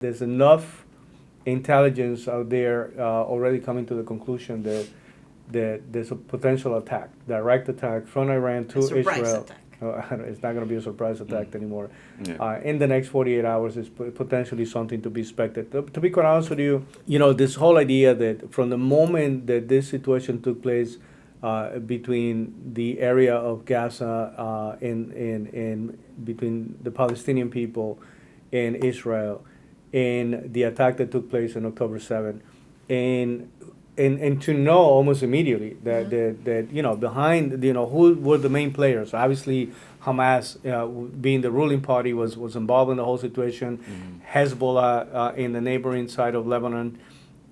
There's enough intelligence out there already coming to the conclusion that there's a potential attack, direct attack from Iran to Israel. Attack. It's not going to be a surprise attack anymore. Yeah. In the next 48 hours is potentially something to be expected. To be quite honest with you, this whole idea that from the moment that this situation took place between the area of Gaza in between the Palestinian people and Israel, and the attack that took place on October 7th, and to know almost immediately that behind who were the main players. Obviously, Hamas, being the ruling party, was involved in the whole situation. Hezbollah in the neighboring side of Lebanon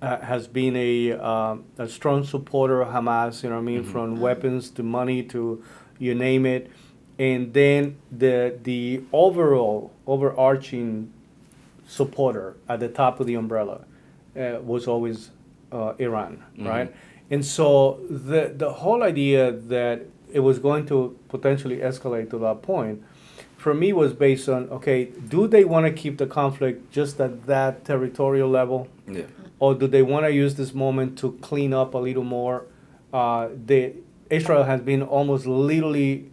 has been a strong supporter of Hamas. From weapons to money to you name it, and then the overarching supporter at the top of the umbrella was always Iran, right? And so the whole idea that it was going to potentially escalate to that point, for me, was based on, okay, do they want to keep the conflict just at that territorial level? Yeah. Or do they want to use this moment to clean up a little more? Israel has been almost literally,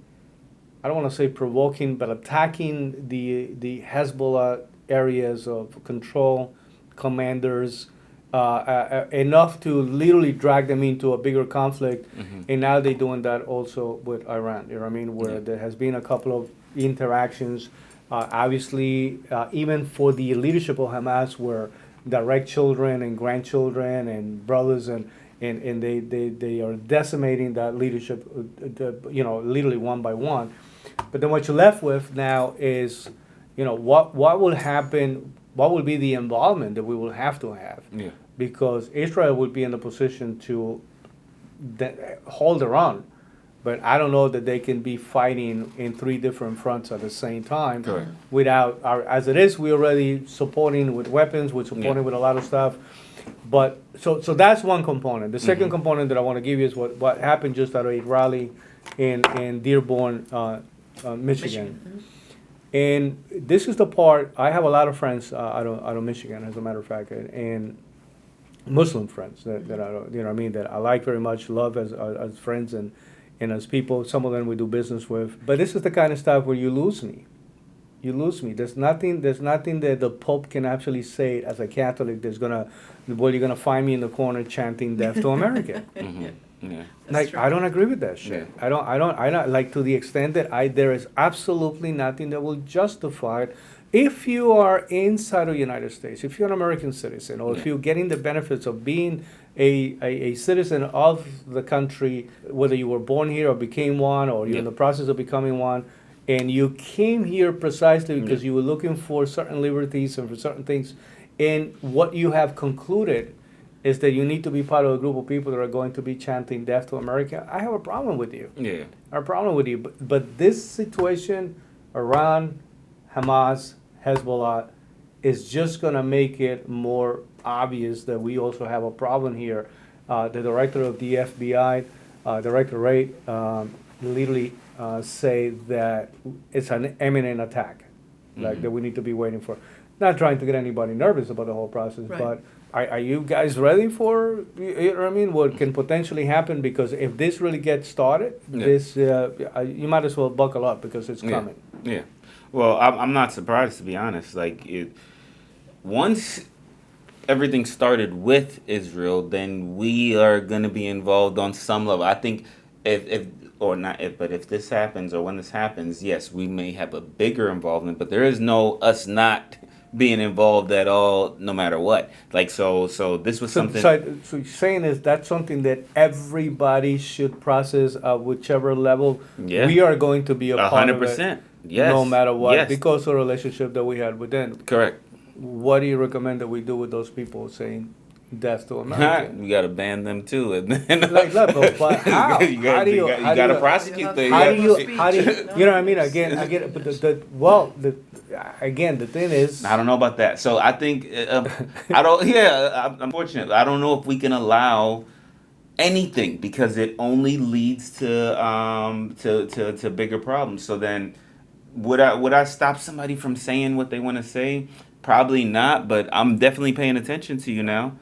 I don't want to say provoking, but attacking the Hezbollah areas of control, commanders, enough to literally drag them into a bigger conflict. And now they're doing that also with Iran, where there has been a couple of interactions. Obviously, even for the leadership of Hamas, where direct children and grandchildren and brothers and they are decimating that leadership, literally one by one. But then what you're left with now is, what will happen? What will be the involvement that we will have to have? Yeah. Because Israel would be in a position to hold their own, but I don't know that they can be fighting in three different fronts at the same time. Correct. Without as it is, we're already supporting with weapons, we're supporting with a lot of stuff. But so that's one component. The second component that I want to give you is what happened just at a rally in Dearborn, Michigan. And this is the part, I have a lot of friends out of Michigan, as a matter of fact, and Muslim friends that I that I like very much, love as friends and as people. Some of them we do business with. But this is the kind of stuff where you lose me. You lose me. There's nothing that the Pope can actually say as a Catholic you're gonna find me in the corner chanting "Death to America." Yeah. Like, true. I don't agree with that shit. Yeah. I don't like, to the extent that there is absolutely nothing that will justify it. If you are inside of the United States, if you're an American citizen, or if Yeah. you're getting the benefits of being a citizen of the country, whether you were born here or became one, or you're in Yeah. the process of becoming one, and you came here precisely because you were looking for certain liberties and for certain things, and what you have concluded is that you need to be part of a group of people that are going to be chanting "Death to America," I have a problem with you. Yeah. I have a problem with you. But this situation, Iran, Hamas, Hezbollah, is just going to make it more obvious that we also have a problem here. The director of the FBI, Director Ray, literally say that it's an imminent attack, like that we need to be waiting for. Not trying to get anybody nervous about the whole process, Right. but are you guys ready for, what can potentially happen? Because if this really gets started, you might as well buckle up because it's coming. Yeah. Well, I'm not surprised, to be honest. Like, once everything started with Israel, then we are going to be involved on some level. I think if this happens, or when this happens, yes, we may have a bigger involvement, but there is no us not being involved at all, no matter what. Like, so this was something. So you're saying is that's something that everybody should process at whichever level. Yeah. We are going to be a part of it. 100%. Yes. No matter what, Yes. because of the relationship that we had with them. Correct. What do you recommend that we do with those people saying "Death to America"? We got to ban them too. And then, Like, look, but how? you got to prosecute them. How do Yeah. you know what I mean? Again, I get it, but again, the thing is, I don't know about that. So I think I don't. Yeah, unfortunately, I don't know if we can allow anything, because it only leads to bigger problems. So then, would I stop somebody from saying what they want to say? Probably not, but I'm definitely paying attention to you now.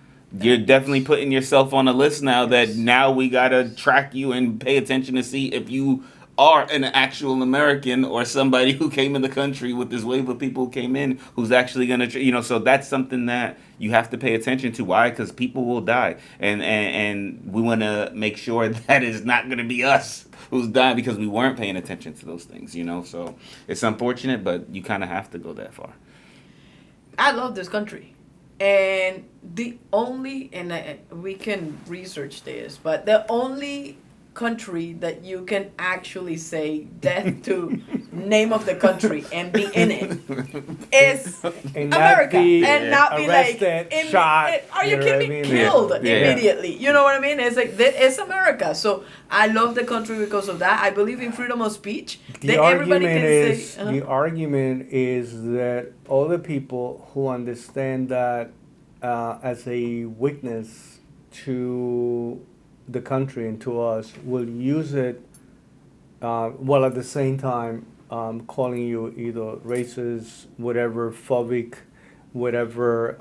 You're definitely putting yourself on a list now that now we gotta track you and pay attention to see if you are an actual American or somebody who came in the country with this wave of people who came in who's actually gonna, so that's something that you have to pay attention to. Why? Because people will die, and we want to make sure that it's not gonna be us who's dying because we weren't paying attention to those things. So it's unfortunate, but you kind of have to go that far. I love this country. And the only, and we can research this, but the only country that you can actually say death to name of the country and be in it is And America. And not be like, arrested, shot. are you know what I kidding me? mean? Killed Yeah. immediately. You know what I mean? It's like, it's America. So I love the country because of that. I believe in freedom of speech. The Everybody argument can is say, the argument is that all the people who understand that as a weakness to the country and to us will use it while at the same time calling you either racist, whatever, phobic, whatever,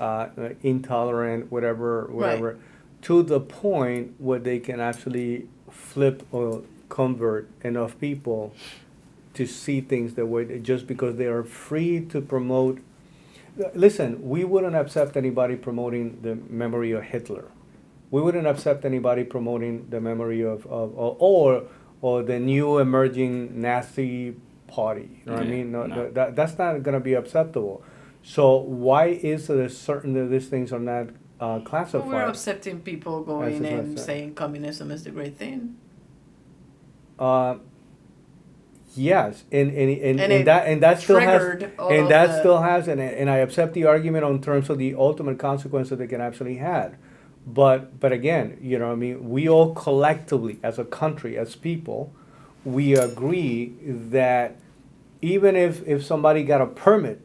intolerant, whatever, to the point where they can actually flip or convert enough people to see things the way just because they are free to promote. Listen, we wouldn't accept anybody promoting the memory of Hitler. We wouldn't accept anybody promoting the memory of or the new emerging Nazi party. You know what I mean? No. That's not going to be acceptable. So why is it certain that these things are not classified? well, we're accepting people going and saying communism is the great thing. Yes, and that still has and I accept the argument on terms of the ultimate consequences they can actually have. But again, what I mean, we all collectively as a country, as people, we agree that even if somebody got a permit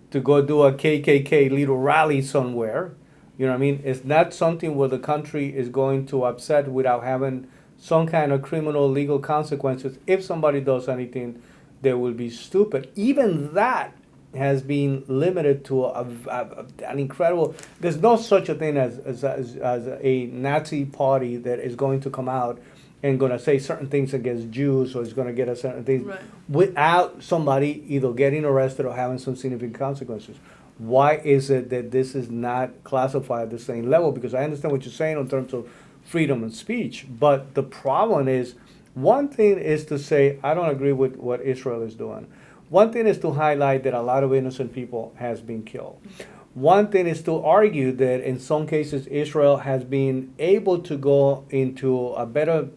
to go do a KKK little rally somewhere, you know what I mean, it's not something where the country is going to upset without having some kind of criminal legal consequences. If somebody does anything that will be stupid, even that has been limited to an incredible. There's no such a thing as a Nazi party that is going to come out and going to say certain things against Jews or is going to get a certain things without somebody either getting arrested or having some significant consequences. Why is it that this is not classified at the same level? Because I understand what you're saying in terms of freedom of speech, but the problem is, one thing is to say, I don't agree with what Israel is doing. One thing is to highlight that a lot of innocent people has been killed. One thing is to argue that in some cases Israel has been able to go into a better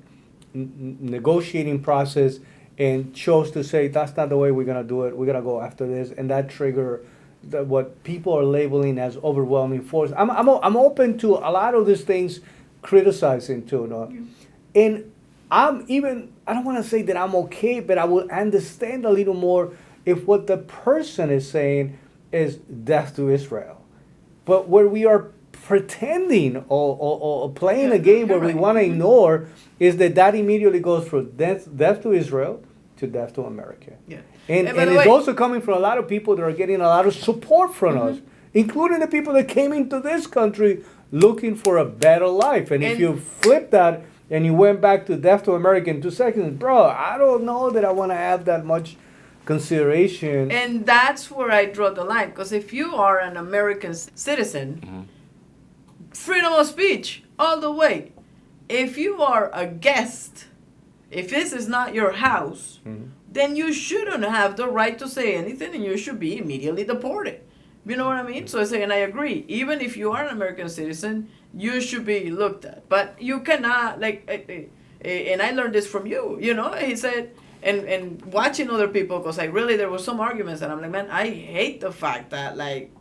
negotiating process and chose to say that's not the way we're going to do it. We're going to go after this, and that trigger what people are labeling as overwhelming force. I'm open to a lot of these things criticizing too, no? And I don't want to say that I'm okay, but I will understand a little more if what the person is saying is death to Israel. But where we are pretending or playing a game where we want to ignore is that immediately goes from death to Israel to death to America. Yeah. And it's also coming from a lot of people that are getting a lot of support from us, including the people that came into this country looking for a better life. And if you flip that and you went back to death to America in 2 seconds, bro, I don't know that I want to have that much consideration. And that's where I draw the line. Because if you are an American citizen, freedom of speech all the way. If you are a guest, if this is not your house, then you shouldn't have the right to say anything and you should be immediately deported. You know what I mean? So I say, and I agree. Even if you are an American citizen, you should be looked at. But you cannot, and I learned this from you, he said, and watching other people, because there were some arguments that I'm like, man, I hate the fact that,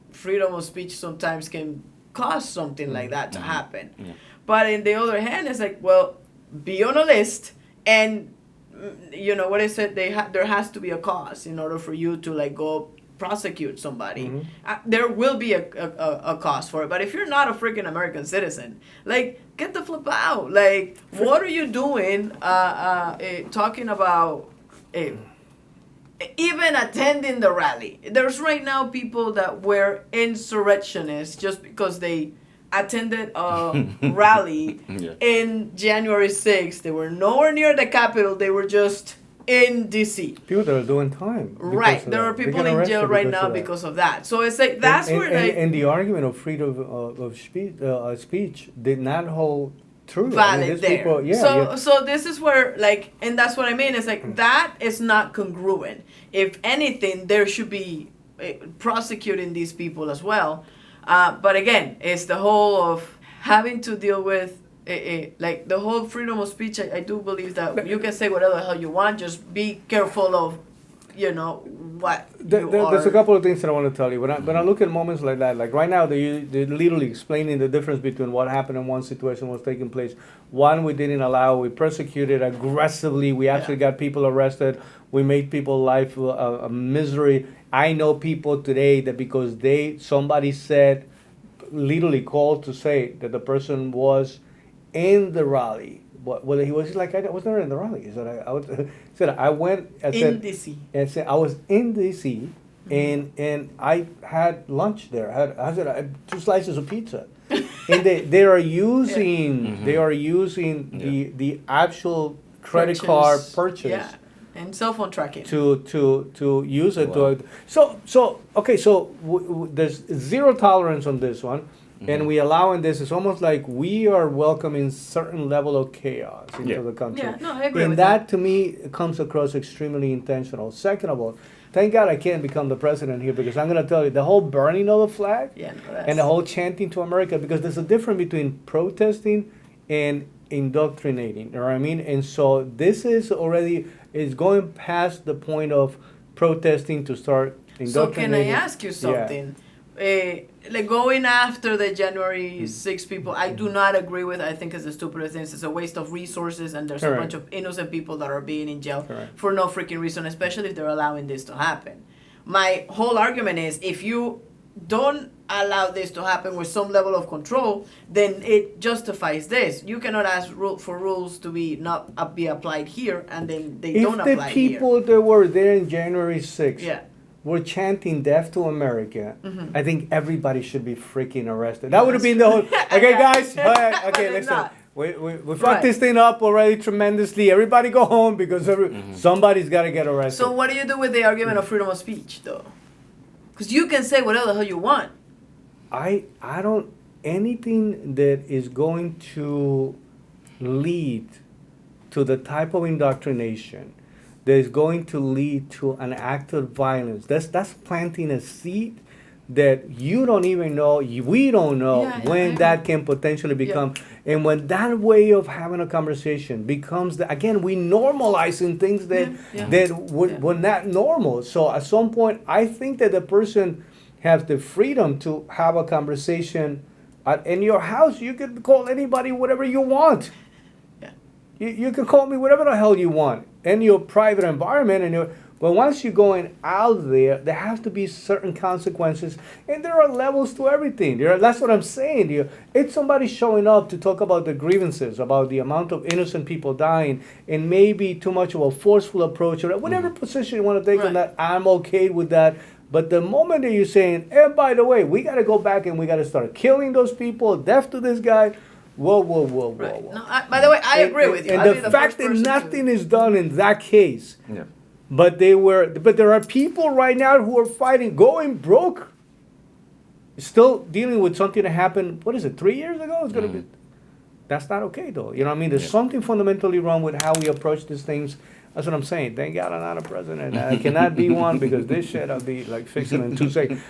freedom of speech sometimes can cause something like that to happen. Yeah. But in the other hand, it's like, well, be on a list, and, what I said, there has to be a cause in order for you to, go prosecute somebody. There will be a cost for it. But if you're not a freaking American citizen, get the flip out. What are you doing talking about even attending the rally. There's right now people that were insurrectionists just because they attended a rally Yeah. in January 6th. They were nowhere near the Capitol. They were just in D.C. People that are doing time. Right. There are people in jail right now because of that. So it's like, that's and, where and, like... and the argument of freedom of speech did not hold true. valid these there. people- yeah, so yeah. so this is where like, and that's what I mean. It's like that is not congruent. If anything, there should be prosecuting these people as well. But again, it's the whole of having to deal with like the whole freedom of speech. I do believe that you can say whatever the hell you want. Just be careful of, you know, what There's a couple of things that I want to tell you. When I look at moments like that, like right now, they're literally explaining the difference between what happened in one situation, what's taking place. One, we didn't allow, we persecuted aggressively. We actually got people arrested. We made people's life a misery. I know people today that because somebody said, literally called to say that the person was in the rally. Well, he was like, I was never in the rally. He said, I went. I said, in D.C. And said, I was in D.C. and I had lunch there. I had 2 slices of pizza. And they are using the actual credit card purchase. Yeah. And cell phone tracking. To use it. Wow. There's zero tolerance on this one. And we allowing this. It's almost like we are welcoming certain level of chaos into the country. Yeah, no, I agree and with that to me comes across extremely intentional. Second of all, thank God I can't become the president here, because I'm going to tell you, the whole burning of the flag and the whole chanting to America, because there's a difference between protesting and indoctrinating. You know what I mean? And so this is already is going past the point of protesting to start indoctrinating. So can I ask you something? Like going after the January 6 people, I do not agree with. I think it's the stupidest thing. It's a waste of resources, and there's a bunch of innocent people that are being in jail for no freaking reason, especially if they're allowing this to happen. My whole argument is, if you don't allow this to happen with some level of control, then it justifies this. You cannot ask for rules to be not be applied here, and then they don't apply here. If the people that were there in January 6th were chanting "Death to America," I think everybody should be freaking arrested. That would have been the whole. Okay, guys. Okay, listen. We fucked this thing up already tremendously. Everybody go home, because somebody's got to get arrested. So what do you do with the argument of freedom of speech, though? Because you can say whatever the hell you want. I don't, anything that is going to lead to the type of indoctrination that is going to lead to an act of violence, that's planting a seed that you don't even know, we don't know when that can potentially become. And when that way of having a conversation becomes, again, we normalizing things that were not normal. So at some point, I think that the person has the freedom to have a conversation in your house. You can call anybody whatever you want. You can call me whatever the hell you want in your private environment. But once you're going out there have to be certain consequences, and there are levels to everything. That's what I'm saying. It's somebody showing up to talk about the grievances, about the amount of innocent people dying, and maybe too much of a forceful approach, or whatever position you want to take on that, I'm okay with that. But the moment that you're saying, and by the way, we got to go back and we got to start killing those people, death to this guy, whoa. No, by the way, I agree with you. And the fact that nothing is done in that case, but there are people right now who are fighting, going broke, still dealing with something that happened, 3 years ago? It's gonna be. That's not okay, though. You know what I mean? There's something fundamentally wrong with how we approach these things. That's what I'm saying. Thank God I'm not a president. I cannot be one, because this shit I'll be like fixing in 2 seconds.